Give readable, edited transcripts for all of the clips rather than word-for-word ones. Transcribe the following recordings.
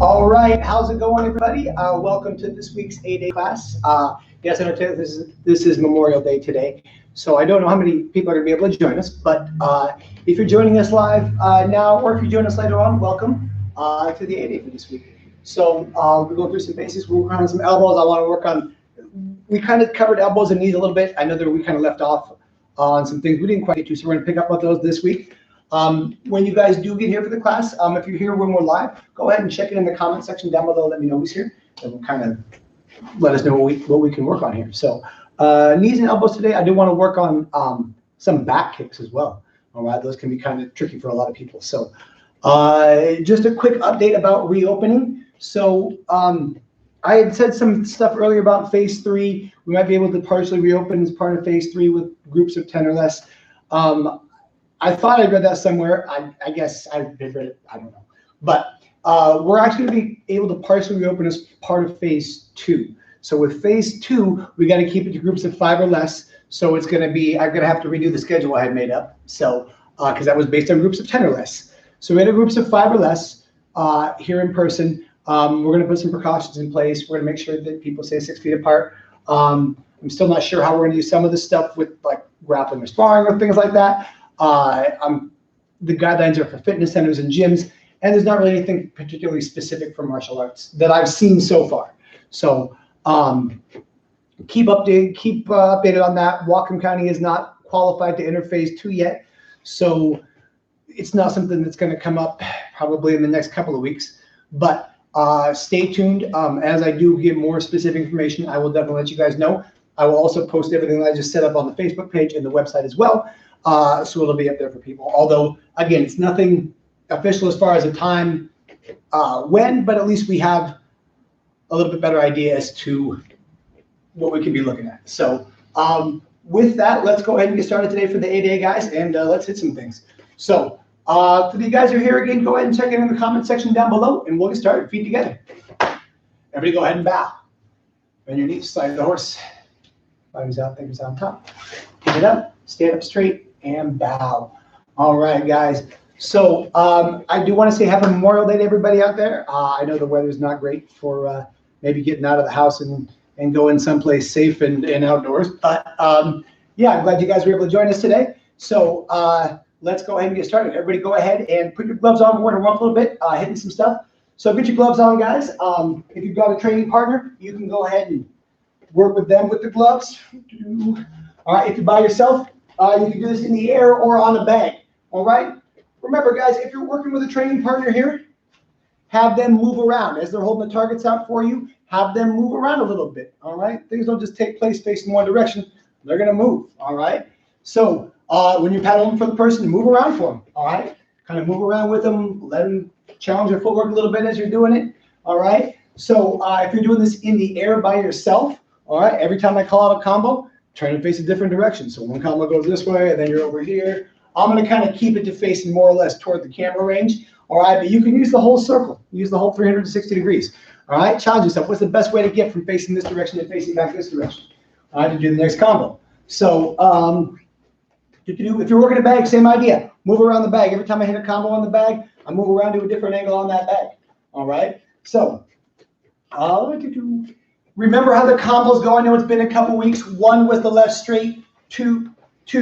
All right, how's it going, everybody? Welcome to this week's A-Day class. Yes, I know this is Memorial Day today, so I don't know how many people are going to be able to join us, but if you're joining us live now, or if you join us later on, welcome to the A-Day for this week. So we're going through some basics. We're working on some elbows. I want to work on, we kind of covered elbows and knees a little bit. I know that we kind of left off on some things we didn't quite get to, so we're going to pick up on those this week. When you guys do get here for the class, if you're here when we're live, go ahead and check it in the comment section down below. Let me know who's here, and we'll kind of let us know what we can work on here. So knees and elbows today. I do want to work on some back kicks as well. All right, those can be kind of tricky for a lot of people. So just a quick update about reopening. So I had said some stuff earlier about phase 3. We might be able to partially reopen as part of phase 3 with groups of 10 or less. I thought I read that somewhere. I guess I read it. I don't know. But we're actually going to be able to partially reopen as part of phase 2. So with phase 2, we got to keep it to groups of 5 or less. So it's going to be, I'm going to have to redo the schedule I had made up. So because that was based on groups of 10 or less. So we had groups of 5 or less here in person. We're going to put some precautions in place. We're going to make sure that people stay 6 feet apart. I'm still not sure how we're going to use some of this stuff with like grappling or sparring or things like that. The guidelines are for fitness centers and gyms, and there's not really anything particularly specific for martial arts that I've seen so far. So keep updated on that. Whatcom County is not qualified to enter phase 2 yet, so it's not something that's going to come up probably in the next couple of weeks. But stay tuned. As I do get more specific information, I will definitely let you guys know. I will also post everything that I just set up on the Facebook page and the website as well. So it'll be up there for people. Although, again, it's nothing official as far as a time when, but at least we have a little bit better idea as to what we can be looking at. So with that, let's go ahead and get started today for the A-Day, guys, and let's hit some things. So for the guys who are here again, go ahead and check it in the comment section down below, and we'll get started. Feet together. Everybody go ahead and bow. Bend your knees, slide the horse. Bottoms out, fingers on top. Pick it up, stand up straight, and bow. All right, guys. So I do want to say happy Memorial Day to everybody out there. I know the weather's not great for maybe getting out of the house and going someplace safe and outdoors. But yeah, I'm glad you guys were able to join us today. So let's go ahead and get started. Everybody go ahead and put your gloves on. We're going to run a little bit, hitting some stuff. So get your gloves on, guys. If you've got a training partner, you can go ahead and work with them with the gloves. All right, if you're by yourself, you can do this in the air or on a bag, all right? Remember, guys, if you're working with a training partner here, have them move around. As they're holding the targets out for you, have them move around a little bit, all right? Things don't just take place facing one direction. They're going to move, all right? So when you're paddling for the person, move around for them, all right? Kind of move around with them. Let them challenge their footwork a little bit as you're doing it, all right? So if you're doing this in the air by yourself, all right, every time I call out a combo, try to face a different direction. So one combo goes this way, and then you're over here. I'm going to kind of keep it to facing more or less toward the camera range. All right, but you can use the whole circle. Use the whole 360 degrees. All right, challenge yourself. What's the best way to get from facing this direction to facing back this direction? All right, to do the next combo. So if you're working a bag, same idea. Move around the bag. Every time I hit a combo on the bag, I move around to a different angle on that bag. All right, so remember how the combos go. I know it's been a couple weeks. 1 was the left straight, 2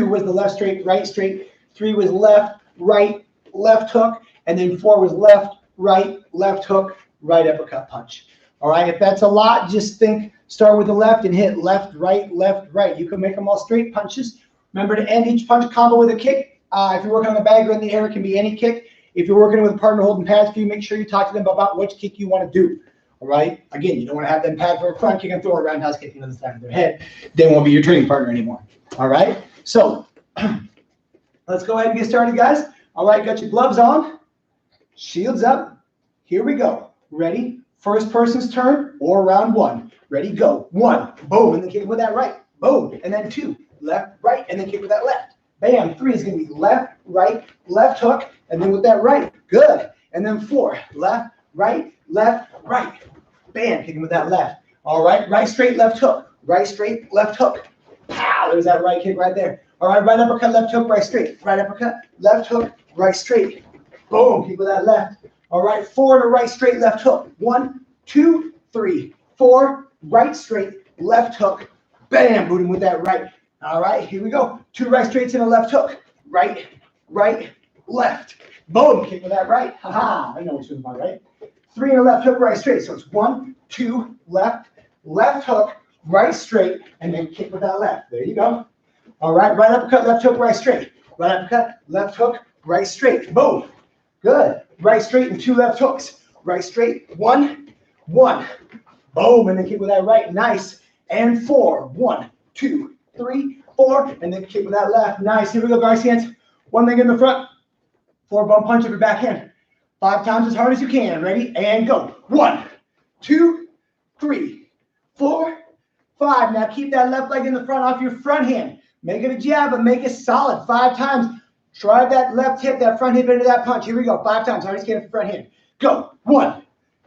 was the left straight, right straight, 3 was left, right, left hook, and then 4 was left, right, left hook, right uppercut punch. All right, if that's a lot, just start with the left and hit left, right, left, right. You can make them all straight punches. Remember to end each punch combo with a kick. If you're working on the bag or in the air, it can be any kick. If you're working with a partner holding pads for you, make sure you talk to them about which kick you want to do. All right. Again, you don't want to have them pad for a front kick and throw a roundhouse kick into the side of their head. They won't be your training partner anymore. All right. So let's go ahead and get started, guys. All right. Got your gloves on. Shields up. Here we go. Ready? First person's turn or round 1. Ready? Go. 1. Boom. And then kick with that right. Boom. And then 2. Left, right. And then kick with that left. Bam. 3 is going to be left, right, left hook. And then with that right. Good. And then 4. Left, right, left, right. Bam, kicking with that left. All right, right straight, left hook. Right straight, left hook. Pow, there's that right kick right there. All right, right uppercut, left hook, right straight. Right uppercut, left hook, right straight. Boom, kick with that left. All right, 4 to right straight left hook. 1, 2, 3, 4, right straight left hook. Bam, boot him with that right. All right, here we go. 2 right straights and a left hook. Right, right, left. Boom, kick with that right. Haha, I know what you're about, right? 3 and a left hook, right straight. So it's 1, 2, left, left hook, right straight, and then kick with that left. There you go. All right, right uppercut, left hook, right straight. Right uppercut, left hook, right straight. Boom. Good. Right straight and 2 left hooks. Right straight, 1, 1. Boom, and then kick with that right. Nice. And 4. 1, 2, 3, 4, and then kick with that left. Nice. Here we go, guys. Hands. One leg in the front. 4 bump punch of your backhand. 5 times as hard as you can. Ready? And go. 1, 2, 3, 4, 5. Now keep that left leg in the front off your front hand. Make it a jab, but make it solid. 5 times. Drive that left hip, that front hip into that punch. Here we go. 5 times. Hard as you can with your front hand. Go. 1,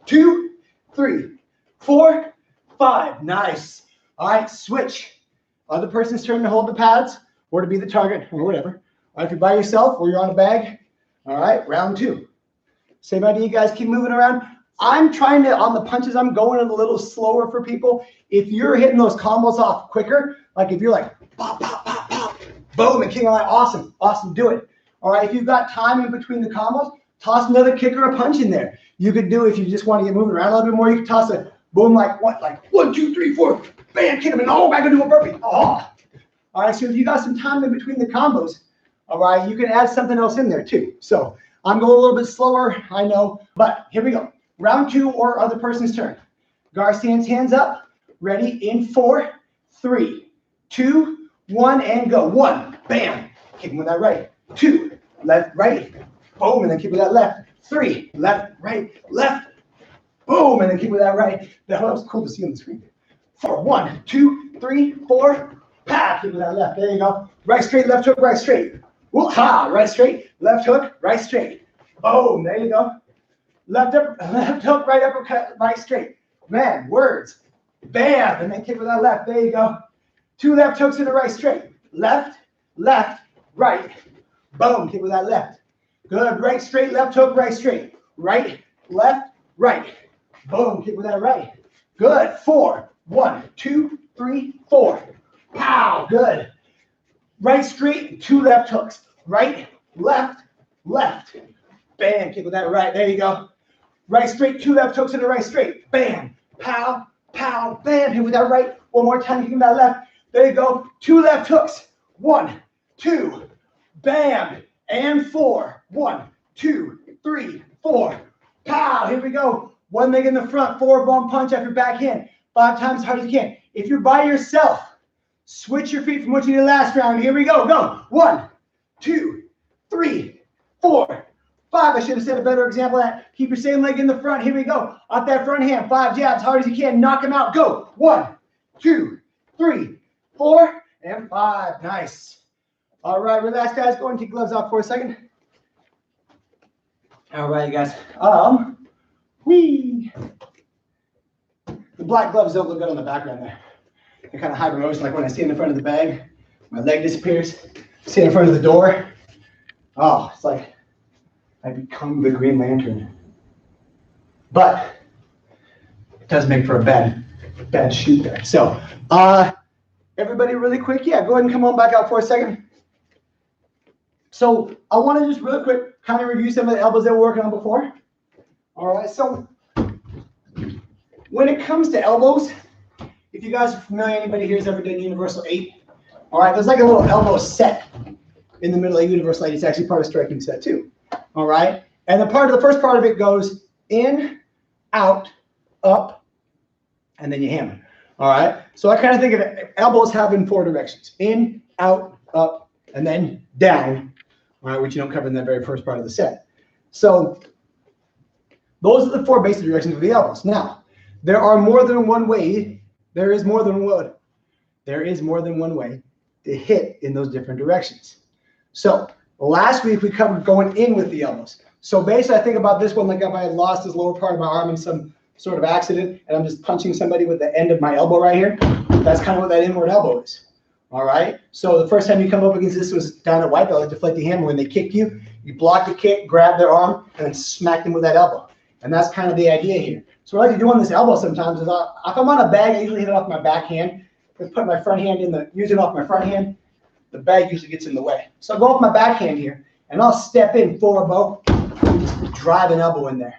2, 3, 4, 5. Nice. All right, switch. Other person's turn to hold the pads or to be the target or whatever. All right, if you're by yourself or you're on a bag, all right, round 2. Same idea, guys. Keep moving around. I'm trying to, on the punches, I'm going a little slower for people. If you're hitting those combos off quicker, like if you're like, pop, pop, pop, pop, boom, and king on that, awesome, awesome, do it. All right, if you've got time in between the combos, toss another kick or a punch in there. You could do, if you just want to get moving around a little bit more, you can toss a boom like what? Like 1, 2, 3, 4, bam, kick him, and oh, I can do a burpee. Oh. All right, so if you got some time in between the combos, all right, you can add something else in there too. So I'm going a little bit slower, I know, but here we go. Round 2 or other person's turn. Garcian's hands up, ready in 4, 3, 2, 1, and go. 1, bam, kick him with that right. 2, left, right, boom, and then kick with that left. 3, left, right, left, boom, and then kick with that right. That was cool to see on the screen. 4, 1, 2, 3, 4, pa, kick with that left. There you go. Right straight, left hook, right straight. Ha, right straight, left hook, right straight. Boom, there you go. Left hook, right uppercut, right straight. Man, words. Bam, and then kick with that left. There you go. 2 left hooks in the right straight. Left, left, right. Boom, kick with that left. Good, right straight, left hook, right straight. Right, left, right. Boom, kick with that right. Good, 4, 1, 2, 3, 4. Pow, good. Right straight, 2 left hooks. Right, left, left. Bam, kick with that right. There you go. Right straight, 2 left hooks in the right straight. Bam, pow, pow, bam. Hit with that right. One more time, kicking that left. There you go. 2 left hooks. 1, 2, bam, and 4. 1, 2, 3, 4. Pow, here we go. One leg in the front, 4 bump punch after backhand. 5 times as hard as you can. If you're by yourself, switch your feet from what you did last round. Here we go. Go. 1, 2, 3, 4, 5. I should have said a better example of that. Keep your same leg in the front. Here we go. Off that front hand. 5 jabs, hard as you can. Knock them out. Go. 1, 2, 3, 4, and 5. Nice. All right, relax, guys. Go and take gloves off for a second. All right, you guys. Whee. The black gloves don't look good on the background there. They're kind of hyper motion, like when I stand in front of the bag, my leg disappears. Stand in front of the door. Oh, it's like I become the Green Lantern. But it does make for a bad shoot there. So, everybody really quick, yeah, go ahead and come on back out for a second. So I want to just really quick kind of review some of the elbows that we're working on before. All right, so when it comes to elbows, if you guys are familiar, anybody here has ever done Universal 8? All right, there's like a little elbow set in the middle of Universal 8. It's actually part of striking set too. All right, and the first part of it goes in, out, up, and then you hammer. All right, so I kind of think of elbows having 4 directions: in, out, up, and then down. All right, which you don't cover in that very first part of the set. So those are the 4 basic directions of the elbows. Now, there are more than one way. There is more than one way to hit in those different directions. So last week we covered going in with the elbows. So basically, I think about this one like if I had lost this lower part of my arm in some sort of accident, and I'm just punching somebody with the end of my elbow right here. That's kind of what that inward elbow is. All right. So the first time you come up against this was down at white belt, like deflecting hammer. When they kick you, You block the kick, grab their arm, and then smack them with that elbow. And that's kind of the idea here. So what I like to do on this elbow sometimes is if I'm on a bag, I usually hit it off my backhand. Just put my front hand use it off my front hand. The bag usually gets in the way. So I'll go off my backhand here, and I'll step in forward bow and just drive an elbow in there.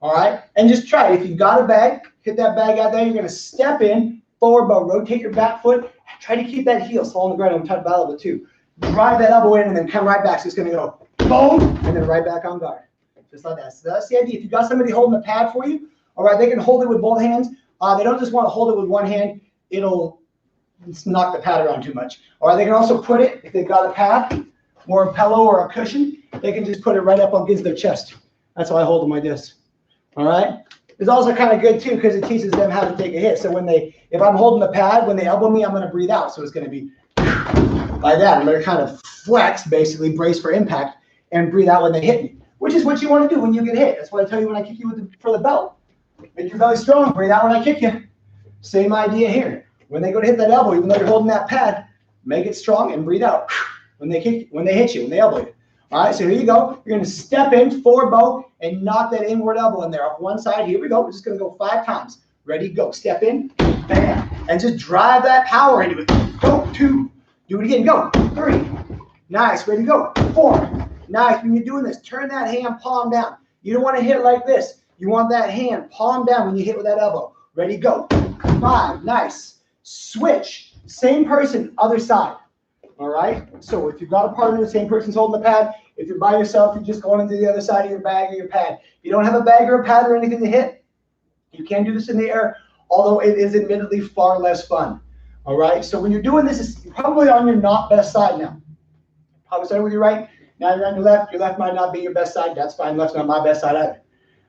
All right? And just try it. If you've got a bag, hit that bag out there. You're going to step in, forward bow, rotate your back foot. Try to keep that heel still on the ground. I'm trying to battle it too. Drive that elbow in and then come right back. So it's going to go boom, and then right back on guard. Just like that. So that's the idea. If you've got somebody holding the pad for you, all right, they can hold it with both hands. They don't just want to hold it with one hand. It'll knock the pad around too much. All right, they can also put it, if they've got a pad or a pillow or a cushion, they can just put it right up against their chest. That's how I hold them like this. All right. It's also kind of good too because it teaches them how to take a hit. So if I'm holding the pad, when they elbow me, I'm going to breathe out. So it's going to be like that. I'm going to kind of flex, basically brace for impact, and breathe out when they hit me, which is what you want to do when you get hit. That's what I tell you when I kick you for the belt. Make your belly strong. Breathe out when I kick you. Same idea here. When they go to hit that elbow, even though you're holding that pad, make it strong and breathe out when they hit you, when they elbow you. All right, so here you go. You're going to step in, forward bow, and knock that inward elbow in there off one side. Here we go. We're just going to go 5 times. Ready, go. Step in, bam, and just drive that power into it. Go, 2. Do it again. Go, 3. Nice. Ready, go. 4. Nice. When you're doing this, turn that hand palm down. You don't want to hit like this. You want that hand palm down when you hit with that elbow. Ready, go. 5. Nice. Switch. Same person, other side. All right? So if you've got a partner, the same person's holding the pad. If you're by yourself, you're just going into the other side of your bag or your pad. If you don't have a bag or a pad or anything to hit, you can do this in the air, although it is admittedly far less fun. All right? So when you're doing this, it's probably on your not best side now. Probably started with your right. Now you're on your left. Your left might not be your best side. That's fine. Left's not my best side either.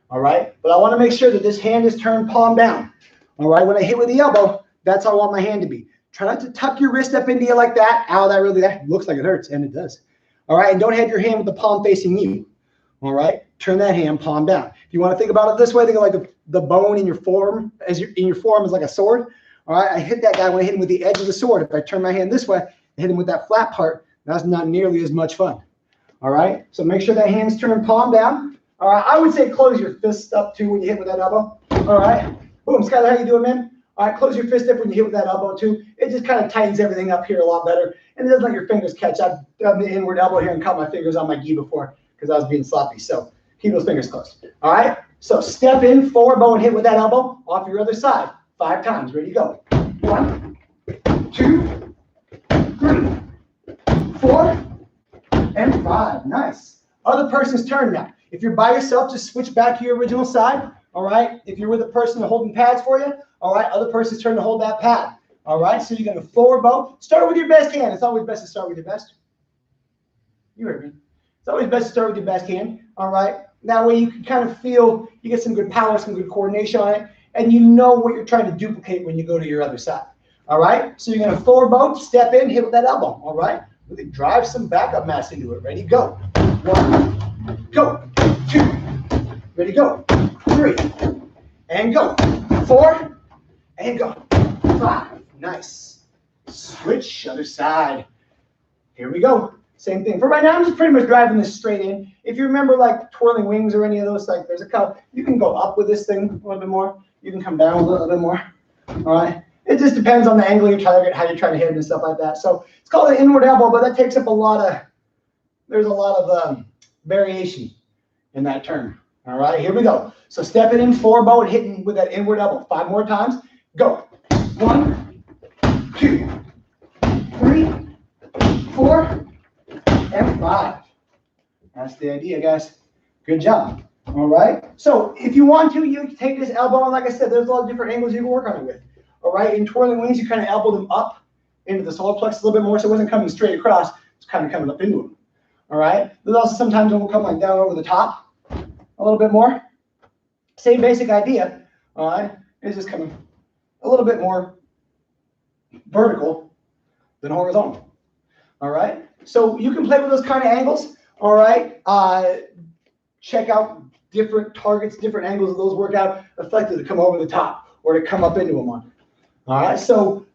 All right? But I want to make sure that this hand is turned palm down. All right? When I hit with the elbow, that's how I want my hand to be. Try not to tuck your wrist up into you like that. Ow, that looks like it hurts, and it does. All right? And don't have your hand with the palm facing you. All right? Turn that hand palm down. If you want to think about it this way, think of like the bone in your forearm, in your forearm is like a sword. All right? I hit that guy when I hit him with the edge of the sword. If I turn my hand this way and hit him with that flat part, that's not nearly as much fun. All right? So make sure that hand's turned palm down. All right? I would say close your fist up too when you hit with that elbow. All right? Boom. Skylar, how you doing, man? All right, close your fist up when you hit with that elbow too. It just kind of tightens everything up here a lot better. And it doesn't let your fingers catch. I've done the inward elbow here and caught my fingers on my gi before because I was being sloppy. So keep those fingers closed. All right, so step in, forward bow, and hit with that elbow off your other side. 5 times. Ready, go. 1, 2, 3, 4, and 5. Nice. Other person's turn now. If you're by yourself, just switch back to your original side. All right, if you're with a person holding pads for you, all right, other person's turn to hold that pad. All right, so you're going to forward bow. Start with your best hand. It's always best to start with your best. You heard me. It's always best to start with your best hand. All right, that way you can kind of feel, you get some good power, some good coordination on it, and you know what you're trying to duplicate when you go to your other side. All right, so you're going to forward bow, step in, hit with that elbow. All right, really drive some backup mass into it. Ready, go. 1, go. 2, ready, go. 3, and go. 4, and go. 5. Nice. Switch, other side. Here we go. Same thing. For right now, I'm just pretty much driving this straight in. If you remember like twirling wings or any of those, like there's a couple, you can go up with this thing a little bit more. You can come down a little bit more. All right. It just depends on the angle you're target, how you're trying to hit it and stuff like that. So it's called an inward elbow, but that takes up there's a lot of variation in that turn. All right, here we go. So stepping in, forward bow, and hitting with that inward elbow. 5 more times. Go. 1, 2, 3, 4, and 5. That's the idea, guys. Good job. All right. So if you want to, you can take this elbow, and like I said, there's a lot of different angles you can work on it with. All right. In twirling wings, you kind of elbow them up into the solar plexus a little bit more, so it wasn't coming straight across. It's kind of coming up into them. All right. There's also sometimes it will come like down over the top a little bit more. Same basic idea. All right. It's just coming a little bit more vertical than horizontal. All right. So you can play with those kind of angles. All right. Check out different targets, different angles of those work out effectively to come over the top or to come up into them on. All right. So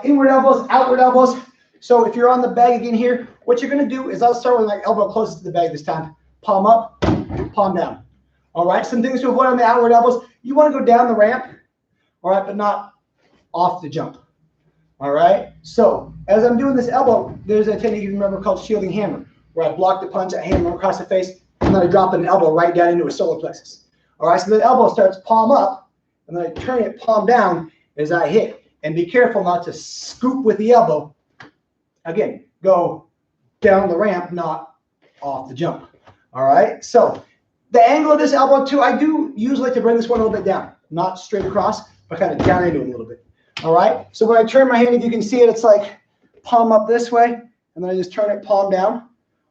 inward elbows, outward elbows. So if you're on the bag again here, what you're going to do is I'll start with my elbow closest to the bag this time. Palm up, palm down. All right, some things to avoid on the outward elbows. You want to go down the ramp, all right, but not off the jump. All right, so as I'm doing this elbow, there's a technique you remember called shielding hammer, where I block the punch, I hammer across the face, and then I drop an elbow right down into a solar plexus. All right, so the elbow starts palm up, and then I turn it palm down as I hit. And be careful not to scoop with the elbow. Again, go down the ramp, not off the jump. All right, so the angle of this elbow too, I do usually like to bring this one a little bit down, not straight across, but kind of down into it a little bit. All right, so when I turn my hand, if you can see it, it's like palm up this way, and then I just turn it palm down.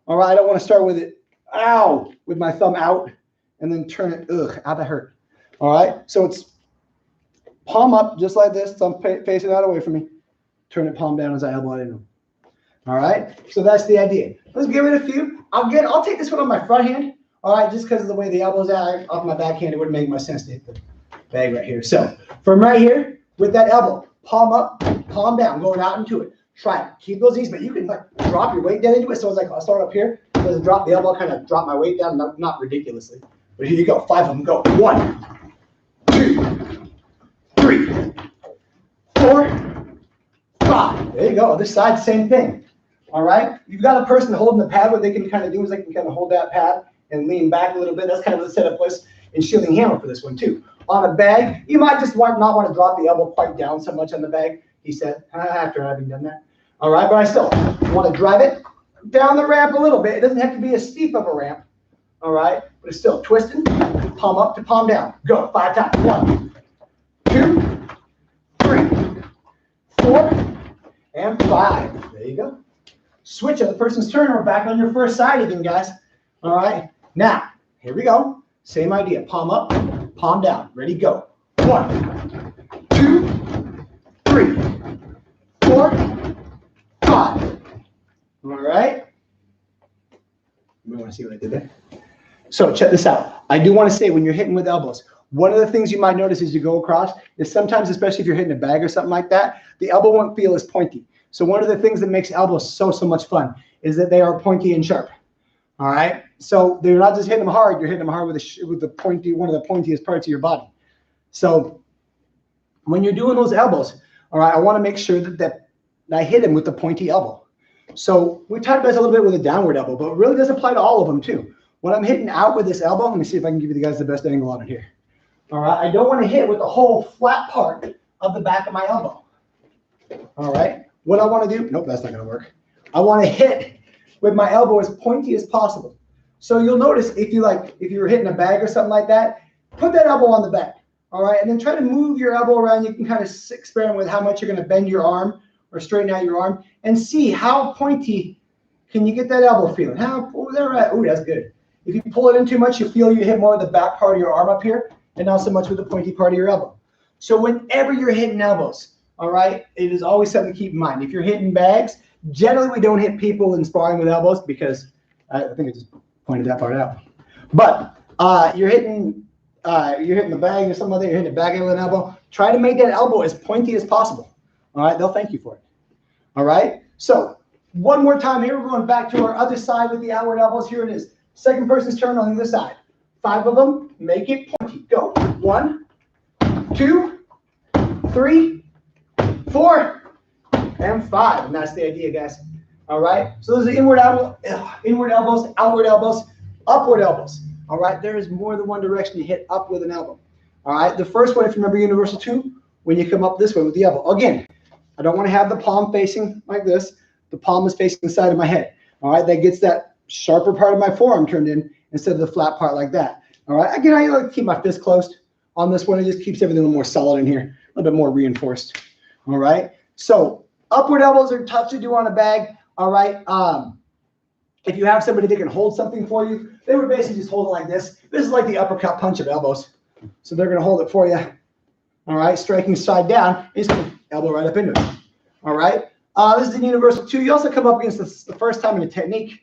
All right, I don't want to start with it, ow, with my thumb out, and then turn it, ugh, how that hurt. All right, so it's palm up just like this, thumb facing out away from me. Turn it palm down as I elbow it in. All right, so that's the idea. Let's give it a few. I'll take this one on my front hand. All right, just because of the way the elbow's out off my backhand, it wouldn't make much sense to hit the bag right here. So from right here, with that elbow, palm up, palm down, going out into it. Try it. Keep those knees, but you can like drop your weight down into it. So it's like I'll start up here, doesn't drop the elbow, kind of drop my weight down, not ridiculously. But here you go, 5 of them. Go. 1, 2, 3, 4, 5. There you go. This side, same thing. All right. You've got a person holding the pad. What they can kind of do is they can kind of hold that pad and lean back a little bit. That's kind of the setup place in shielding hammer for this one too. On a bag, you might just not want to drop the elbow quite down so much on the bag. He said after having done that. All right, but I still want to drive it down the ramp a little bit. It doesn't have to be as steep of a ramp. All right, but it's still twisting, palm up to palm down. Go 5 times. 1, 2, 3, 4, and 5. There you go. Switch of the person's turn. We're back on your first side again, guys. All right, now here we go. Same idea. Palm up, palm down. Ready, go. 1, 2, 3, 4, 5. All right. You want to see what I did there? So check this out. I do want to say when you're hitting with elbows, one of the things you might notice as you go across is sometimes, especially if you're hitting a bag or something like that, the elbow won't feel as pointy. So one of the things that makes elbows so much fun is that they are pointy and sharp. All right. So they're not just hitting them hard. You're hitting them hard with the pointy, one of the pointiest parts of your body. So when you're doing those elbows, all right, I want to make sure that I hit him with the pointy elbow. So we talked about this a little bit with a downward elbow, but it really does apply to all of them too. When I'm hitting out with this elbow, let me see if I can give you guys the best angle on it here. All right, I don't want to hit with the whole flat part of the back of my elbow. All right, what I want to do, nope, that's not going to work. I want to hit with my elbow as pointy as possible. So you'll notice if you're hitting a bag or something like that, put that elbow on the back. All right, and then try to move your elbow around. You can kind of experiment with how much you're going to bend your arm or straighten out your arm and see how pointy can you get that elbow feeling. Oh, that's good. If you pull it in too much, you feel you hit more of the back part of your arm up here and not so much with the pointy part of your elbow. So whenever you're hitting elbows, all right, it is always something to keep in mind. If you're hitting bags, generally we don't hit people in sparring with elbows because I think I just pointed that part out. But you're hitting the bag or something like that, you're hitting the back with an elbow, try to make that elbow as pointy as possible. All right, they'll thank you for it. All right, so one more time here, we're going back to our other side with the outward elbows. Here it is. Second person's turn on the other side. 5 of them, make it pointy. Go. 1, 2, 3, 4, and 5. And that's the idea, guys. All right, so those are inward elbows, outward elbows, upward elbows. All right, there is more than one direction you hit up with an elbow. All right, the first one, if you remember Universal 2, when you come up this way with the elbow. Again, I don't want to have the palm facing like this. The palm is facing the side of my head. All right, that gets that sharper part of my forearm turned in instead of the flat part like that. All right, again, I like to keep my fist closed on this one. It just keeps everything a little more solid in here, a little bit more reinforced. All right, so upward elbows are tough to do on a bag. All right, if you have somebody that can hold something for you, they would basically just hold it like this. This is like the uppercut punch of elbows. So they're going to hold it for you. All right, striking side down, and just elbow right up into it. All right, this is the Universal 2. You also come up against this the first time in a technique.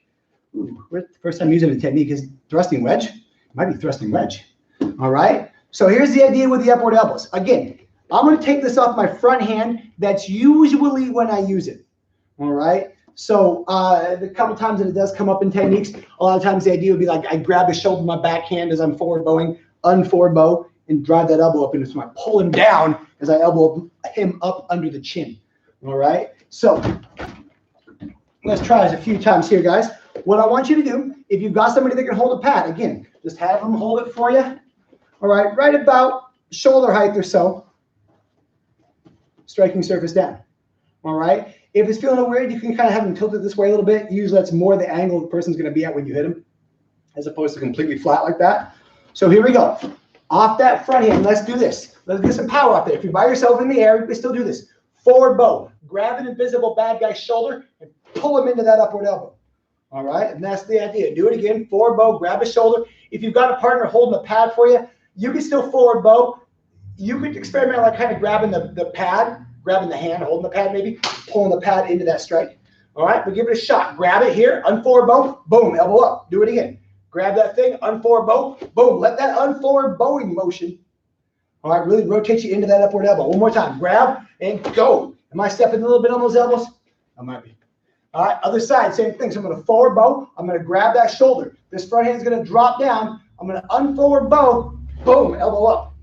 Ooh, the first time using a technique is thrusting wedge. It might be thrusting wedge. All right, so here's the idea with the upward elbows. Again, I'm going to take this off my front hand. That's usually when I use it. All right. So the couple times that it does come up in techniques, a lot of times the idea would be like I grab the shoulder with my backhand as I'm forward bowing, unforward bow, and drive that elbow up into my pull him down as I elbow him up under the chin. All right. So let's try this a few times here, guys. What I want you to do, if you've got somebody that can hold a pad, again, just have them hold it for you. All right, right about shoulder height or so. Striking surface down. All right. If it's feeling weird, you can kind of have them tilted this way a little bit. Usually that's more the angle the person's going to be at when you hit them, as opposed to completely flat like that. So here we go. Off that front hand, let's do this. Let's get some power off there. If you're by yourself in the air, you can still do this. Forward bow. Grab an invisible bad guy's shoulder and pull him into that upward elbow. All right, and that's the idea. Do it again. Forward bow, grab his shoulder. If you've got a partner holding a pad for you, you can still forward bow. You could experiment like kind of grabbing the pad, grabbing the hand, holding the pad maybe, pulling the pad into that strike. All right, but give it a shot. Grab it here, unforward bow, boom, elbow up. Do it again. Grab that thing, unforward bow, boom. Let that unforward bowing motion, all right, really rotate you into that upward elbow. One more time. Grab and go. Am I stepping a little bit on those elbows? I might be. All right, other side, same thing. So I'm going to forward bow. I'm going to grab that shoulder. This front hand is going to drop down. I'm going to unforward bow, boom, elbow up.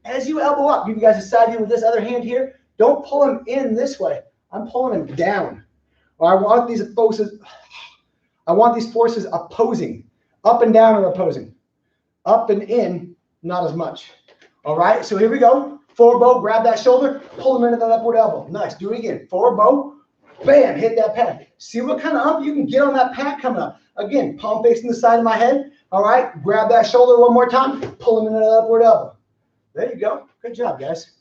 As you elbow up, give you guys a side view with this other hand here. Don't pull him in this way. I'm pulling him down. Or I want these forces opposing. Up and down are opposing. Up and in, not as much. All right, so here we go. Forward bow, grab that shoulder, pull him into that upward elbow. Nice, do it again. Forward bow, bam, hit that pad. See what kind of up you can get on that pad coming up. Again, palm facing the side of my head. All right, grab that shoulder one more time, pull him into that upward elbow. There you go. Good job, guys.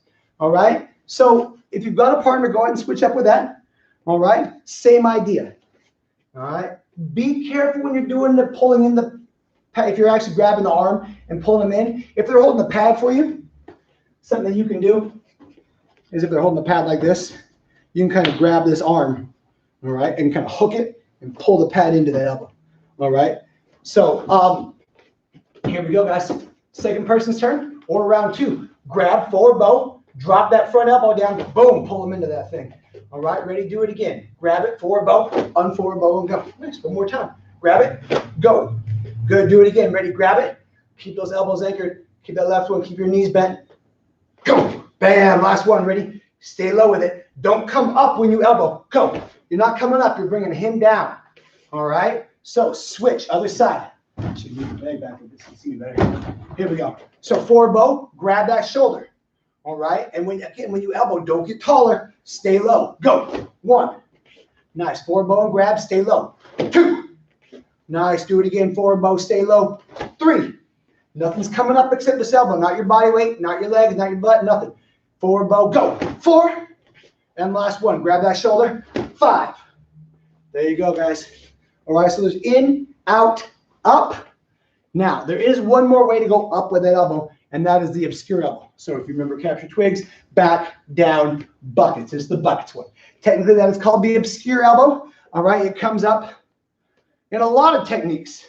All right, so if you've got a partner, go ahead and switch up with that. All right, same idea. All right, be careful when you're doing the pulling in the pad. If you're actually grabbing the arm and pulling them in, if they're holding the pad for you, something that you can do is if they're holding the pad like this, you can kind of grab this arm, all right, and kind of hook it and pull the pad into the elbow, all right? So here we go, guys. Second person's turn, or round two. Grab, forward bow, drop that front elbow down, boom, pull them into that thing. All right, ready? Do it again. Grab it, forward bow, unforward bow, and go. Nice, one more time. Grab it, go. Good, do it again. Ready? Grab it. Keep those elbows anchored. Keep that left one, keep your knees bent. Go. Bam, last one, ready? Stay low with it. Don't come up when you elbow. Go. You're not coming up, you're bringing him down. All right? So switch, other side. Should move the leg back a bit so you see me better. Here we go. So forward bow, grab that shoulder. All right? And when you elbow, don't get taller. Stay low. Go. One. Nice. Forward bow and grab, stay low. Two. Nice. Do it again. Forward bow, stay low. Three. Nothing's coming up except this elbow. Not your body weight, not your legs, not your butt, nothing. Forward bow, go. Four. And last one. Grab that shoulder. Five. There you go, guys. All right, so there's in, out, up. Now, there is one more way to go up with that elbow, and that is the obscure elbow. So if you remember capture twigs, back, down, buckets. It's the buckets one. Technically, that is called the obscure elbow. All right, it comes up in a lot of techniques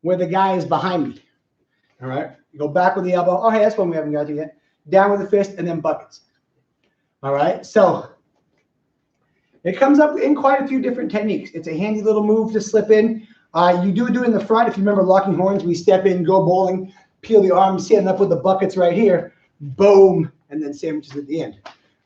where the guy is behind me. All right, you go back with the elbow. Oh, hey, that's one we haven't got to yet. Down with the fist, and then buckets. All right, so it comes up in quite a few different techniques. It's a handy little move to slip in. You do it in the front. If you remember locking horns, we step in, go bowling, peel the arm, stand up with the buckets right here, boom, and then sandwiches at the end.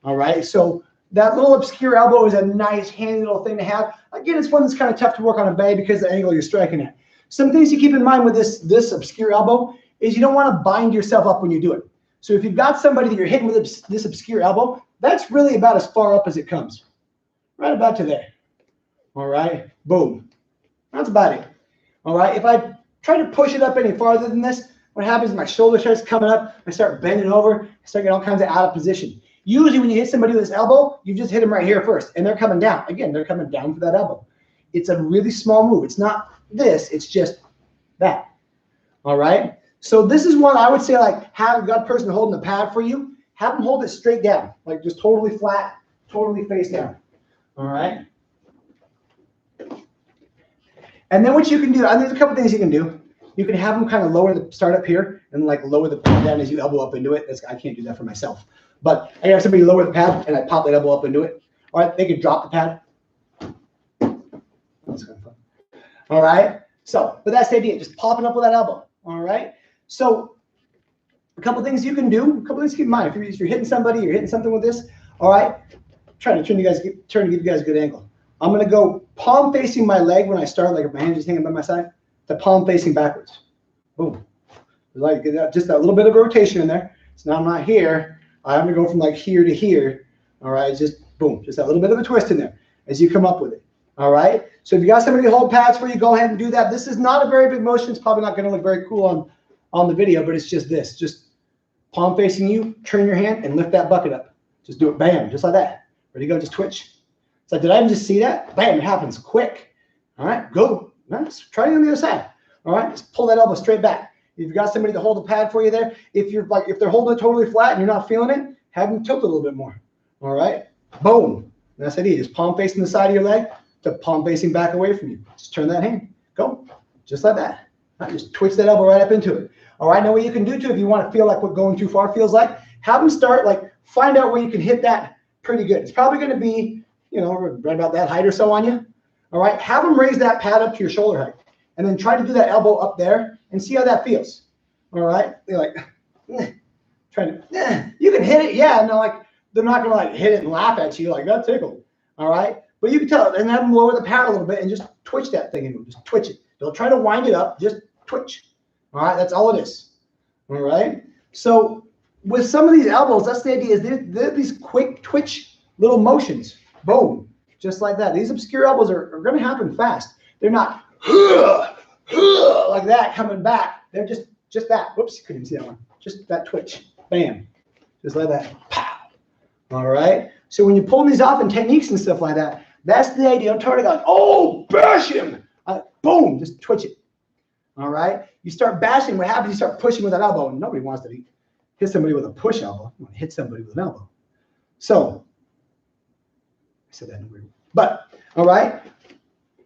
All right, so that little obscure elbow is a nice, handy little thing to have. Again, it's one that's kind of tough to work on a bay because of the angle you're striking at. Some things to keep in mind with this obscure elbow is you don't want to bind yourself up when you do it. So if you've got somebody that you're hitting with this obscure elbow, that's really about as far up as it comes. Right about to there. All right, boom. That's about it. All right, if I try to push it up any farther than this, what happens is my shoulder starts coming up, I start bending over, I start getting all kinds of out of position. Usually when you hit somebody with this elbow, you just hit them right here first, and they're coming down. Again, they're coming down for that elbow. It's a really small move. It's not this, it's just that. All right? So this is one I would say, like, have that person holding the pad for you, have them hold it straight down, like just totally flat, totally face down. All right? And then what you can do, and there's a couple things you can do. You can have them kind of start up here and like lower the pad down as you elbow up into it. I can't do that for myself. But I have somebody lower the pad and I pop that elbow up into it. All right, they can drop the pad. All right. So, but that's the idea, just popping up with that elbow. All right. So, a couple things you can do. A couple things to keep in mind. If you're hitting somebody, you're hitting something with this. All right. Trying to give you guys a good angle. I'm gonna go palm facing my leg when I start, like if my hands just hanging by my side, the palm facing backwards. Boom. Like just that little bit of rotation in there. So now I'm not here. I'm gonna go from like here to here. All right, just boom, just that little bit of a twist in there as you come up with it. All right. So if you got somebody to hold pads for you, go ahead and do that. This is not a very big motion. It's probably not gonna look very cool on the video, but it's just this. Just palm facing you, turn your hand and lift that bucket up. Just do it, bam, just like that. Ready to go? Just twitch. It's like, did I even just see that? Bam, it happens quick. All right, go. Nice. Try it on the other side. All right, just pull that elbow straight back. If you've got somebody to hold a pad for you there, if they're holding it totally flat and you're not feeling it, have them tilt a little bit more. All right, boom. And that's the idea. Just palm facing the side of your leg to palm facing back away from you. Just turn that hand. Go. Just like that. All right, just twitch that elbow right up into it. All right, now what you can do too, if you want to feel like what going too far feels like, have them start, like, find out where you can hit that pretty good. It's probably going to be, you know, right about that height or so on you. All right, have them raise that pad up to your shoulder height and then try to do that elbow up there and see how that feels. All right, they're like, trying to, you can hit it. Yeah, no, like, they're not going to like hit it and laugh at you like that tickled. All right, but you can tell and have them lower the pad a little bit and just twitch that thing and just twitch it. Don't try to wind it up, just twitch. All right, that's all it is. All right, so with some of these elbows, that's the idea, is they're these quick twitch little motions. Boom, just like that. These obscure elbows are going to happen fast. They're not like that coming back. They're just that. Whoops, couldn't see that one. Just that twitch. Bam, just like that. Pow. All right. So when you're pulling these off in techniques and stuff like that, that's the idea. Don't try to go, oh, bash him. Boom, just twitch it. All right. You start bashing. What happens? You start pushing with that elbow. And nobody wants to hit somebody with a push elbow. You want to hit somebody with an elbow. So I said that in weird. But all right.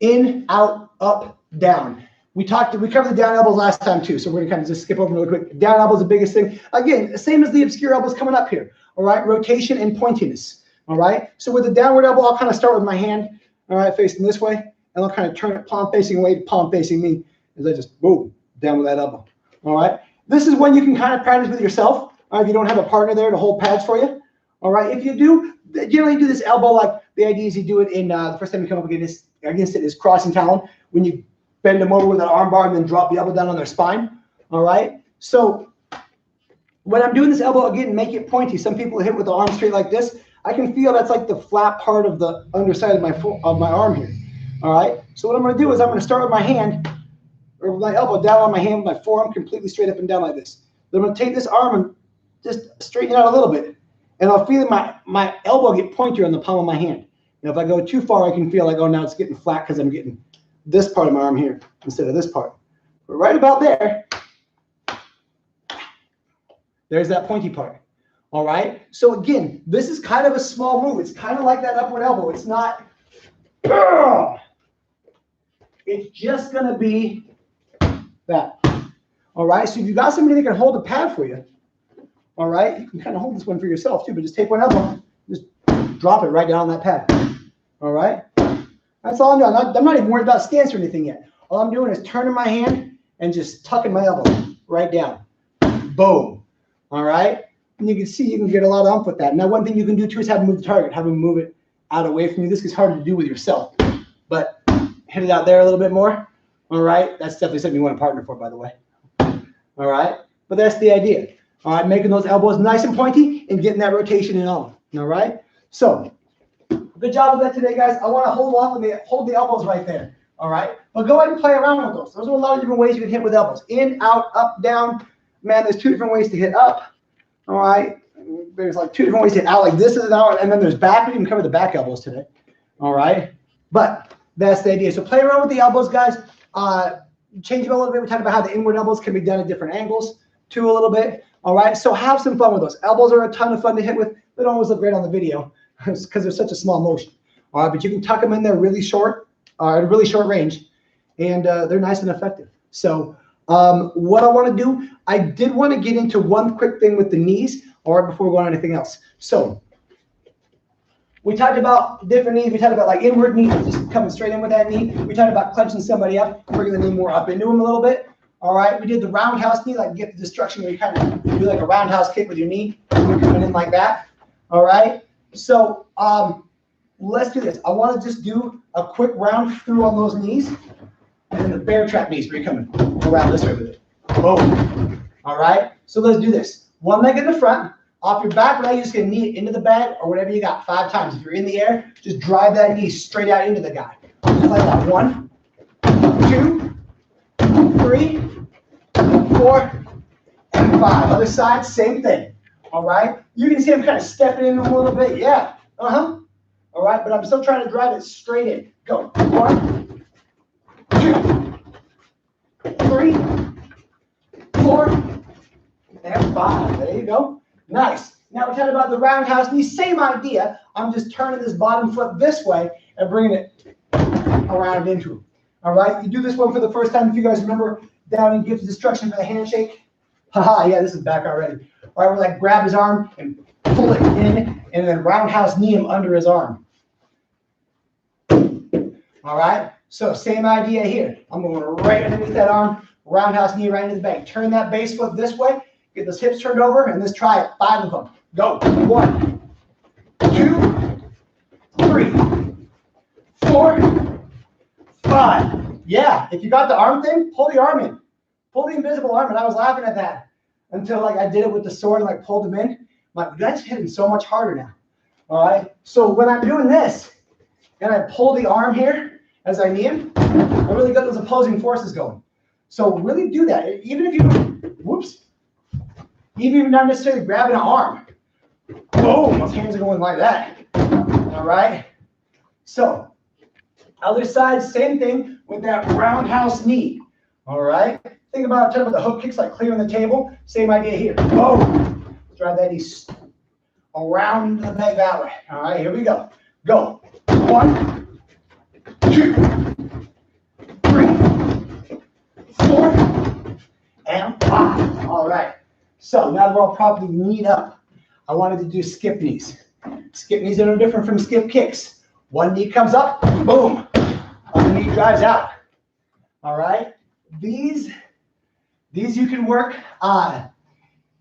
In, out, up, down. We covered the down elbows last time too. So we're gonna kind of just skip over really quick. Down elbow is the biggest thing. Again, same as the obscure elbows coming up here. All right. Rotation and pointiness. All right. So with the downward elbow, I'll kind of start with my hand. All right, facing this way, and I'll kind of turn it palm facing away to palm facing me as I just boom down with that elbow. All right. This is when you can kind of practice with yourself. All right, if you don't have a partner there to hold pads for you. All right. If you do, generally do this elbow like the idea is you do it in the first time you come up against it is crossing talon, when you bend them over with an arm bar and then drop the elbow down on their spine. All right. So when I'm doing this elbow, again, make it pointy. Some people hit with the arm straight like this. I can feel that's like the flat part of the underside of my arm here. All right. So what I'm going to do is I'm going to start with my hand, or with my elbow down on my hand with my forearm completely straight up and down like this. Then I'm going to take this arm and just straighten it out a little bit. And I'll feel my elbow get pointier on the palm of my hand. Now, if I go too far, I can feel like, oh, now it's getting flat because I'm getting this part of my arm here instead of this part. But right about there, there's that pointy part. All right. So again, this is kind of a small move. It's kind of like that upward elbow. It's not. It's just going to be that. All right. So if you got somebody that can hold a pad for you, all right, you can kind of hold this one for yourself too, but just take one elbow, just drop it right down on that pad. All right. That's all I'm doing. I'm not even worried about stance or anything yet. All I'm doing is turning my hand and just tucking my elbow right down. Boom. All right. And you can see you can get a lot of ump with that. Now, one thing you can do too is have them move the target, have them move it out away from you. This gets harder to do with yourself, but hit it out there a little bit more. All right. That's definitely something you want a partner for, by the way. All right. But that's the idea. All right. Making those elbows nice and pointy and getting that rotation in on. All right. So good job with that today, guys. I want to hold the elbows right there. All right. But go ahead and play around with those. Those are a lot of different ways you can hit with elbows. In, out, up, down. Man, there's 2 different ways to hit up. All right. There's like 2 different ways to hit out. Like this is an out, and then there's back. We didn't cover the back elbows today. All right. But that's the idea. So play around with the elbows, guys. Change them a little bit. We talked about how the inward elbows can be done at different angles too a little bit. All right. So have some fun with those. Elbows are a ton of fun to hit with. They don't always look great on the video because they're such a small motion. All right. But you can tuck them in there really short, at a really short range, and they're nice and effective. So what I want to do, I did want to get into one quick thing with the knees, all right, before we go on anything else. So We talked about different knees. We talked about like inward knee, just coming straight in with that knee. We talked about clenching somebody up, bringing the knee more up into him a little bit. All right, we did the roundhouse knee, like get the destruction where you kind of do like a roundhouse kick with your knee. You're coming in like that. All right, so let's do this. I want to just do a quick round through on those knees, and then the bear trap knees where you're coming around this way with it. Boom. All right, so let's do this. One leg in the front. Off your back leg, you're just going to knee it into the bed or whatever you got 5 times. If you're in the air, just drive that knee straight out into the guy. Just like that. 1, 2, 3, 4, and 5. Other side, same thing. All right? You can see I'm kind of stepping in a little bit. Yeah. All right, but I'm still trying to drive it straight in. Go. 1, 2, 3, 4, and 5. There you go. Nice. Now we're talking about the roundhouse knee. Same idea. I'm just turning this bottom foot this way and bringing it around into him. All right. You do this one for the first time. If you guys remember down in Gift of Destruction for the handshake. Haha. Yeah, this is back already. All right. We're like grab his arm and pull it in, and then roundhouse knee him under his arm. All right. So same idea here. I'm going right underneath that arm. Roundhouse knee right into the bank. Turn that base foot this way. Get those hips turned over, and let's try it. 5 of them. Go. 1, 2, 3, 4, 5. Yeah, if you got the arm thing, pull the arm in. Pull the invisible arm, and I was laughing at that until like I did it with the sword and like pulled him in. My that's hitting so much harder now. All right. So when I'm doing this, and I pull the arm here as I knee him, I really got those opposing forces going. So really do that. Even if you, whoops. Even if you're not necessarily grabbing an arm. Boom, those hands are going like that. All right. So, other side, same thing with that roundhouse knee. All right. Think about talking about the hook kicks, like clearing the table. Same idea here. Boom. Drive that knee around the bag that way. All right, here we go. Go. 1, 2, 3, 4, and 5. All right. So now that we're all properly kneed up, I wanted to do skip knees. Skip knees are no different from skip kicks. One knee comes up, boom. Other knee drives out. All right. These you can work.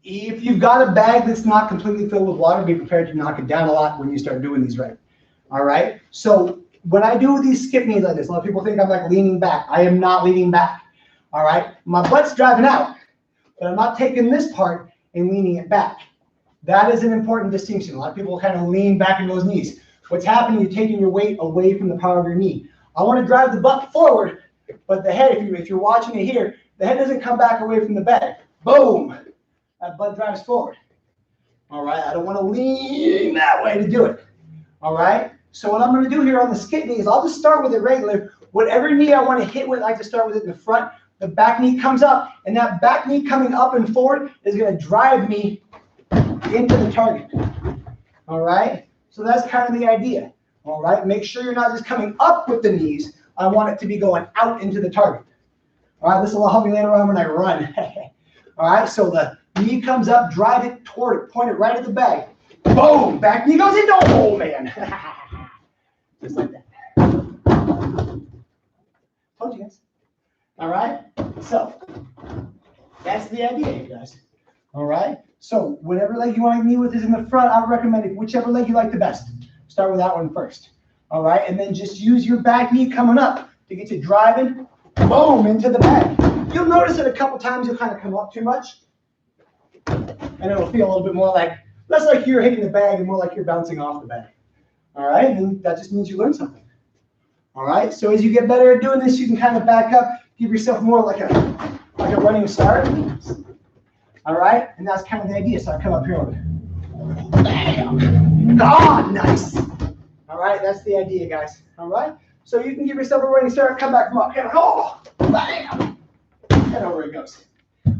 If you've got a bag that's not completely filled with water, be prepared to knock it down a lot when you start doing these right. All right. So when I do these skip knees like this, a lot of people think I'm like leaning back. I am not leaning back. All right. My butt's driving out. But I'm not taking this part and leaning it back. That is an important distinction. A lot of people kind of lean back in those knees. What's happening, you're taking your weight away from the power of your knee. I want to drive the butt forward, but the head, if you're watching it here, the head doesn't come back away from the bed. Boom! That butt drives forward. All right, I don't want to lean that way to do it. All right, so what I'm going to do here on the skip knee is I'll just start with it regular. Whatever knee I want to hit with, I like to start with it in the front. The back knee comes up, and that back knee coming up and forward is going to drive me into the target. All right? So that's kind of the idea. All right? Make sure you're not just coming up with the knees. I want it to be going out into the target. All right? This will help me later on when I run. All right? So the knee comes up, drive it toward it, point it right at the bag. Boom! Back knee goes into, oh, man. Just like that. Told you guys. All right, so that's the idea, you guys. All right, so whatever leg you want to knee with is in the front. I would recommend it, whichever leg you like the best. Start with that one first. All right, and then just use your back knee coming up to get you driving, boom, into the bag. You'll notice it a couple times. You'll kind of come up too much, and it'll feel a little bit more like, less like you're hitting the bag and more like you're bouncing off the bag. All right, and that just means you learned something. All right, so as you get better at doing this, you can kind of back up. Give yourself more like a running start. All right, and that's kind of the idea. So I come up here with bam. Ah, nice. All right, that's the idea, guys. All right, so you can give yourself a running start. Come back from up here. Oh, bam. And over it goes.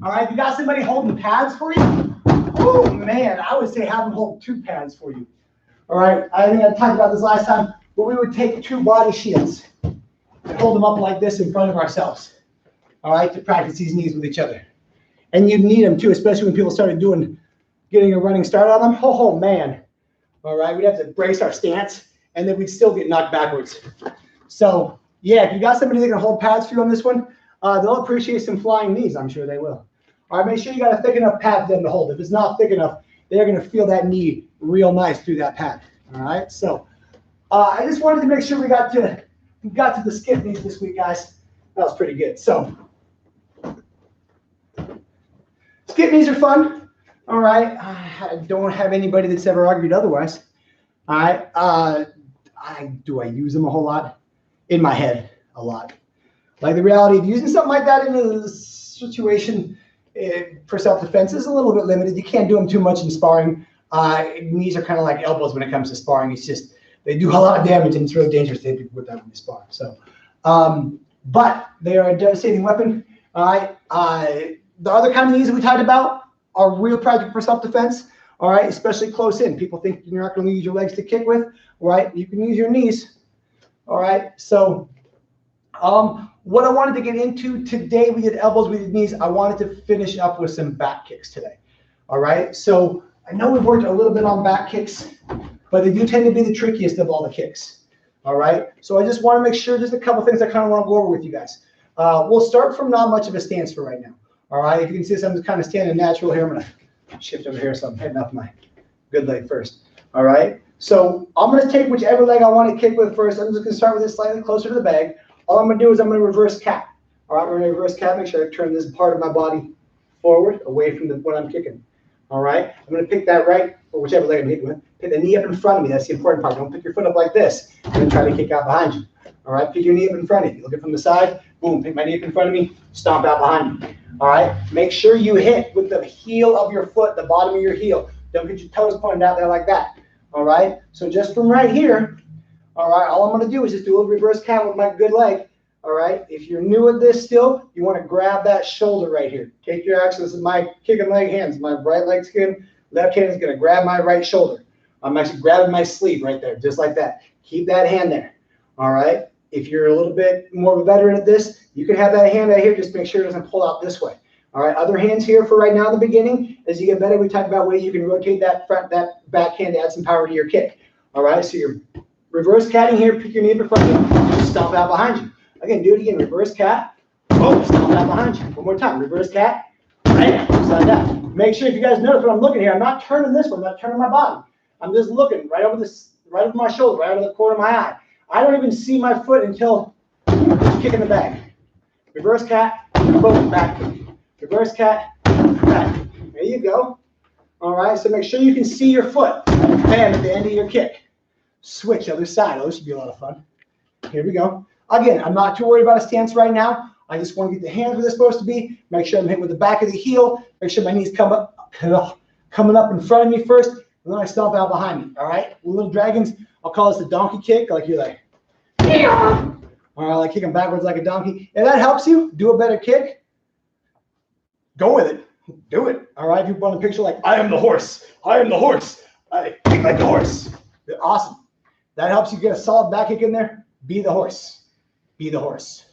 All right, if you got somebody holding pads for you, oh man, I would say have them hold 2 pads for you. All right, I think I talked about this last time, but we would take 2 body shields and hold them up like this in front of ourselves. All right, to practice these knees with each other. And you need them too, especially when people started getting a running start on them. Oh man, All right, we'd have to brace our stance, and then we'd still get knocked backwards. So yeah, if you got somebody that can hold pads for you on this one, they'll appreciate some flying knees. I'm sure they will. All right, make sure you got a thick enough pad for them to hold. If it's not thick enough, they're going to feel that knee real nice through that pad. All right, so I just wanted to make sure we got to the skip knees this week, guys. That was pretty good. So skip knees are fun. All right, I don't have anybody that's ever argued otherwise. All right, do I use them a whole lot? In my head, a lot. Like the reality of using something like that in a situation for self-defense is a little bit limited. You can't do them too much in sparring. Knees are kind of like elbows when it comes to sparring. It's just, they do a lot of damage and it's really dangerous to hit people with that when you spar. So, but they are a devastating weapon. All right. The other kind of knees that we talked about are real practical for self-defense. All right. Especially close in. People think you're not going to use your legs to kick with. All right. You can use your knees. All right. So, what I wanted to get into today, we did elbows, we did knees. I wanted to finish up with some back kicks today. All right. So I know we've worked a little bit on back kicks, but they do tend to be the trickiest of all the kicks. All right. So I just want to make sure there's a couple things I kind of want to go over with you guys. We'll start from not much of a stance for right now. All right. If you can see this, I'm just kind of standing natural here. I'm going to shift over here so I'm heading up my good leg first. All right. So I'm going to take whichever leg I want to kick with first. I'm just going to start with this slightly closer to the bag. All I'm going to do is I'm going to reverse cat. All right, I'm going to reverse cat. Make sure I turn this part of my body forward, away from what I'm kicking. All right, I'm going to pick that right, or whichever leg I'm hitting with. Pick the knee up in front of me. That's the important part. Don't pick your foot up like this and try to kick out behind you. All right, pick your knee up in front of you. Look it from the side. Boom, pick my knee up in front of me. Stomp out behind me. All right, make sure you hit with the heel of your foot, the bottom of your heel. Don't get your toes pointed out there like that. All right, so just from right here. All right, all I'm going to do is just do a little reverse cat with my good leg. All right, if you're new at this still, you want to grab that shoulder right here. Take your action. This is my kicking leg hands. My right leg skin, left hand is going to grab my right shoulder. I'm actually grabbing my sleeve right there, just like that. Keep that hand there. All right, if you're a little bit more of a veteran at this, you can have that hand right here. Just make sure it doesn't pull out this way. All right, other hands here for right now in the beginning. As you get better, we talked about ways you can rotate that back hand to add some power to your kick. All right, so you're reverse catting here, pick your knee up in front of you, stomp out behind you. Again, do it again, reverse cat, boom, stomp out behind you. One more time, reverse cat, bam, just like that. Make sure if you guys notice when I'm looking here, I'm not turning this one, I'm not turning my body. I'm just looking right over my shoulder, right over the corner of my eye. I don't even see my foot until I'm kicking the bag. Reverse cat, boom, back. Reverse cat, back. There you go. All right, so make sure you can see your foot, bam, at the end of your kick. Switch other side. Oh, this should be a lot of fun. Here we go. Again, I'm not too worried about a stance right now. I just want to get the hands where they're supposed to be. Make sure I'm hitting with the back of the heel. Make sure my knees coming up in front of me first, and then I stomp out behind me. All right? Little dragons, I'll call this the donkey kick. Like you're like, all right, like kicking backwards like a donkey. If that helps you do a better kick, go with it. Do it. All right? If you want a picture like, I am the horse. I am the horse. I kick like the horse. Awesome. That helps you get a solid back kick in there. Be the horse. Be the horse.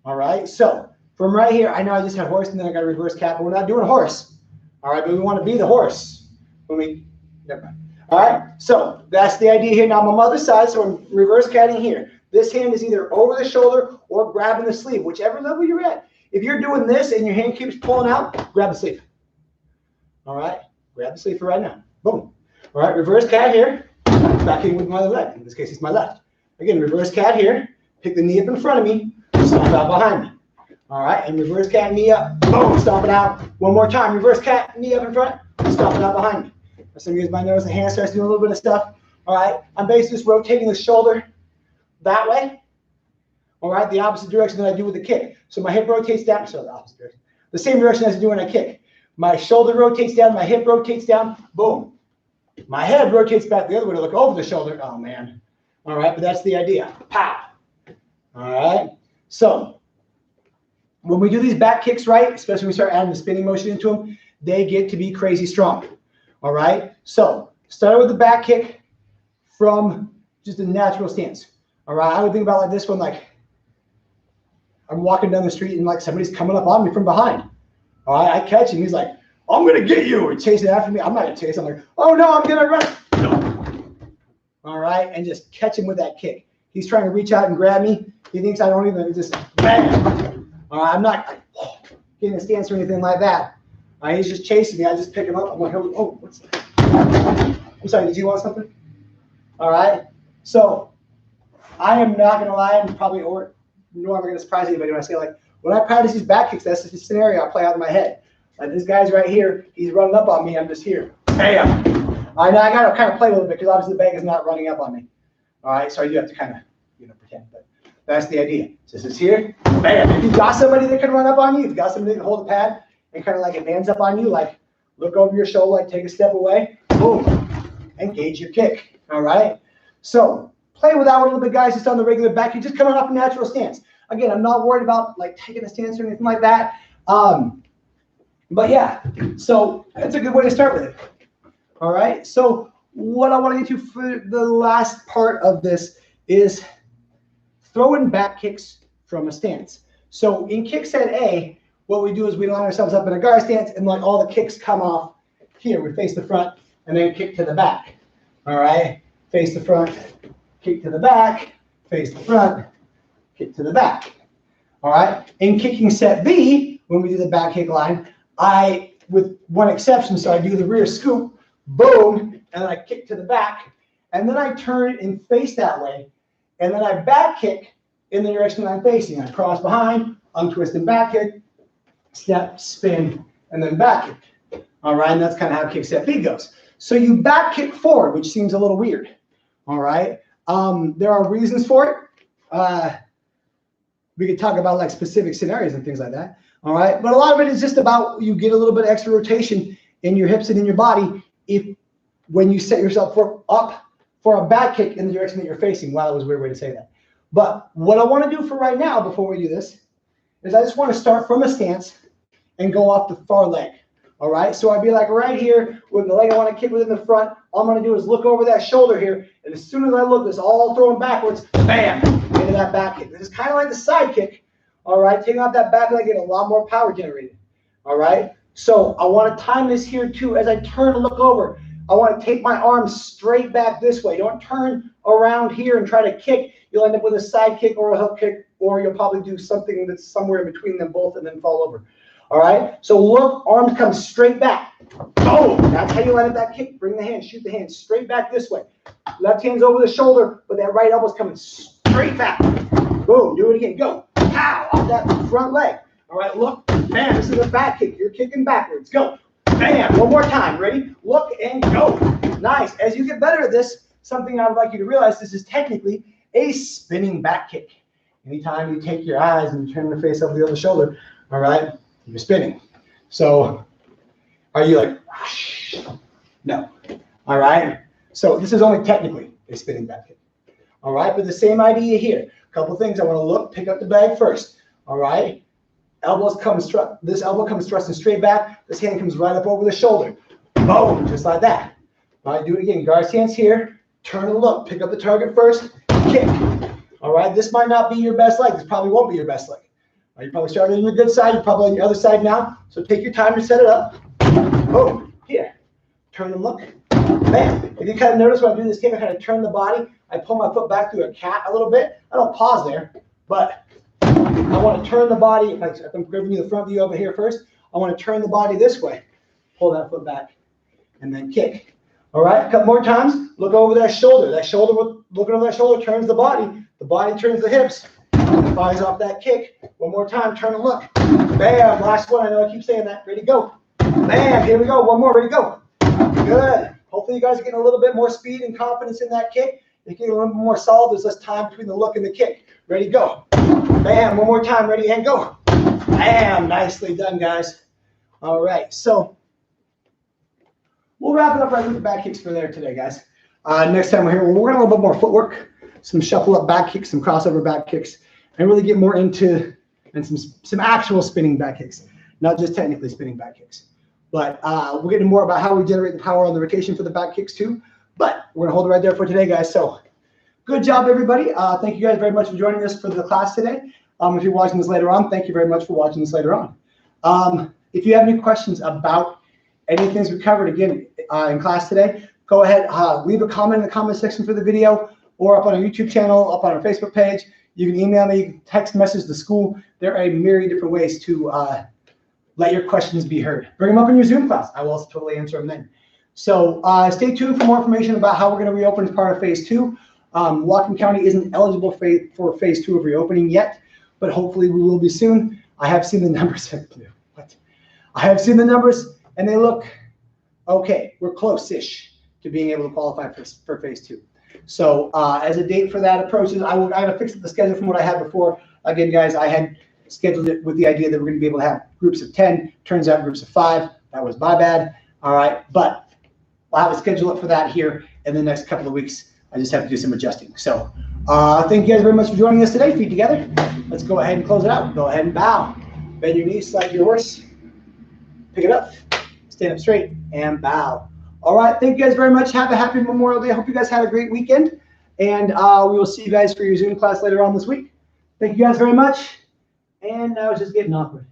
All right. So from right here, I know I just had horse and then I got a reverse cat, but we're not doing horse. All right. But we want to be the horse. Never mind. All right. So that's the idea here. Now I'm on the other side. So I'm reverse catting here. This hand is either over the shoulder or grabbing the sleeve, whichever level you're at. If you're doing this and your hand keeps pulling out, grab the sleeve. All right. Grab the sleeve for right now. Boom. All right. Reverse cat here. Backing with my other leg. In this case, it's my left. Again, reverse cat here. Pick the knee up in front of me. Stomp out behind me. All right, and reverse cat, knee up. Boom, stomp it out. One more time. Reverse cat, knee up in front. Stomp it out behind me. Some of you guys might notice the hand starts doing a little bit of stuff. All right, I'm basically just rotating the shoulder that way. All right, the opposite direction that I do with the kick. So my hip rotates down. So the opposite direction. The same direction as I do when I kick. My shoulder rotates down. My hip rotates down. Boom. My head rotates back the other way to look over the shoulder. Oh, man. All right, but that's the idea. Pow. All right. So when we do these back kicks right, especially when we start adding the spinning motion into them, they get to be crazy strong. All right. So start with the back kick from just a natural stance. All right. I would think about like this one, like I'm walking down the street and like somebody's coming up on me from behind. All right. I catch him. He's like, I'm going to get you. Or chasing after me. I'm not going to chase. I'm like, oh no, I'm going to run. No. all right, and just catch him with that kick. He's trying to reach out and grab me. He thinks I don't even, just bam. All right, I'm not getting a stance or anything like that. All right, he's just chasing me. I just pick him up. I'm like, oh, what's that? I'm sorry, did you want something? All right, so I am not going to lie, I'm probably, or nor am I going to surprise anybody when I say, like, when I practice these back kicks, that's the scenario I play out in my head. Like, this guy's right here. He's running up on me. I'm just here. Bam. All right, now I got to kind of play a little bit because obviously the bag is not running up on me. All right, so I do have to kind of, pretend, but that's the idea. So this is here. Bam. If you've got somebody that can run up on you, if you've got somebody that can hold the pad and kind of like advance up on you, like look over your shoulder, like take a step away, boom, engage your kick. All right, so play with that one a little bit, guys, just on the regular back. You're just coming off a natural stance. Again, I'm not worried about like taking a stance or anything like that. But yeah, so that's a good way to start with it. All right, so what I want to get to for the last part of this is throwing back kicks from a stance. So in kick set A, what we do is we line ourselves up in a guard stance and like all the kicks come off here. We face the front and then kick to the back. All right, face the front, kick to the back, face the front, kick to the back. All right, in kicking set B, when we do the back kick line, with one exception, so I do the rear scoop, boom, and then I kick to the back, and then I turn and face that way, and then I back kick in the direction I'm facing. I cross behind, untwist and back kick, step, spin, and then back kick. All right, and that's kind of how kick set B goes. So you back kick forward, which seems a little weird. All right, there are reasons for it. We could talk about like specific scenarios and things like that. All right, but a lot of it is just about you get a little bit extra rotation in your hips and in your body when you set yourself up for a back kick in the direction that you're facing. Wow, that was a weird way to say that. But what I want to do for right now before we do this is I just want to start from a stance and go off the far leg. All right, so I'd be like right here with the leg I want to kick within the front. All I'm going to do is look over that shoulder here, and as soon as I look, this all throwing backwards, bam, into that back kick. This is kind of like the side kick. All right, taking off that back leg, get a lot more power generated. All right, so I want to time this here too. As I turn and look over, I want to take my arms straight back this way. Don't turn around here and try to kick. You'll end up with a side kick or a hook kick, or you'll probably do something that's somewhere in between them both and then fall over. All right, so look, arms come straight back. Boom, that's how you line up that kick. Bring the hand, shoot the hand straight back this way. Left hand's over the shoulder, but that right elbow's coming straight back. Boom, do it again, go. Pow, off that front leg. All right, look, bam, this is a back kick. You're kicking backwards, go. Bam, one more time, ready? Look and go. Nice, as you get better at this, something I would like you to realize, this is technically a spinning back kick. Anytime you take your eyes and you turn your face over the other shoulder, all right, you're spinning. So are you like, no, all right? So this is only technically a spinning back kick. All right, but the same idea here. A couple things. I want to look, pick up the bag first. All right, elbows come, this elbow comes thrusting straight back. This hand comes right up over the shoulder. Boom, just like that. All right, do it again. Guard stance here. Turn and look. Pick up the target first. Kick. All right, this might not be your best leg. This probably won't be your best leg. You probably started on your good side. You're probably on your other side now. So take your time to set it up. Boom, here. Turn and look. Bam. If you kind of notice when I do this kick, I kind of turn the body. I pull my foot back through a cat a little bit. I don't pause there, but I want to turn the body. If I'm giving you the front view over here first, I want to turn the body this way. Pull that foot back and then kick. All right, a couple more times. Look over that shoulder. Looking over that shoulder turns the body. The body turns the hips. Fires off that kick. One more time, turn and look. Bam, last one. I know I keep saying that. Ready, go. Bam, here we go. One more, ready, go. Good. Hopefully you guys are getting a little bit more speed and confidence in that kick. You're getting a little bit more solid. There's less time between the look and the kick. Ready, go. Bam, one more time, ready, and go. Bam, nicely done, guys. All right, so we'll wrap it up right with the back kicks for there today, guys. Next time we're here, we're going to a little bit more footwork, some shuffle up back kicks, some crossover back kicks, and really get more into some actual spinning back kicks, not just technically spinning back kicks. But we'll get into more about how we generate the power on the rotation for the back kicks too. But we're going to hold it right there for today, guys. So good job, everybody. Thank you guys very much for joining us for the class today. If you're watching this later on, thank you very much for watching this later on. If you have any questions about any things we covered, again, in class today, go ahead, leave a comment in the comment section for the video, or up on our YouTube channel, up on our Facebook page. You can email me, you can text message the school. There are a myriad of different ways to let your questions be heard. Bring them up in your Zoom class. I will also totally answer them then. So stay tuned for more information about how we're going to reopen as part of phase 2. Whatcom County isn't eligible for phase 2 of reopening yet, but hopefully we will be soon. I have seen the numbers. I have seen the numbers, and they look okay. We're close-ish to being able to qualify for phase 2. So as a date for that approaches, I got to fix the schedule from what I had before. Again, guys, I had scheduled it with the idea that we're going to be able to have groups of 10. Turns out groups of 5. That was my bad. All right, but I'll have a schedule up for that here in the next couple of weeks. I just have to do some adjusting. So thank you guys very much for joining us today. Feet together. Let's go ahead and close it out. Go ahead and bow. Bend your knees, slide your horse. Pick it up. Stand up straight and bow. All right. Thank you guys very much. Have a happy Memorial Day. I hope you guys had a great weekend. And we will see you guys for your Zoom class later on this week. Thank you guys very much. And now it's just getting awkward.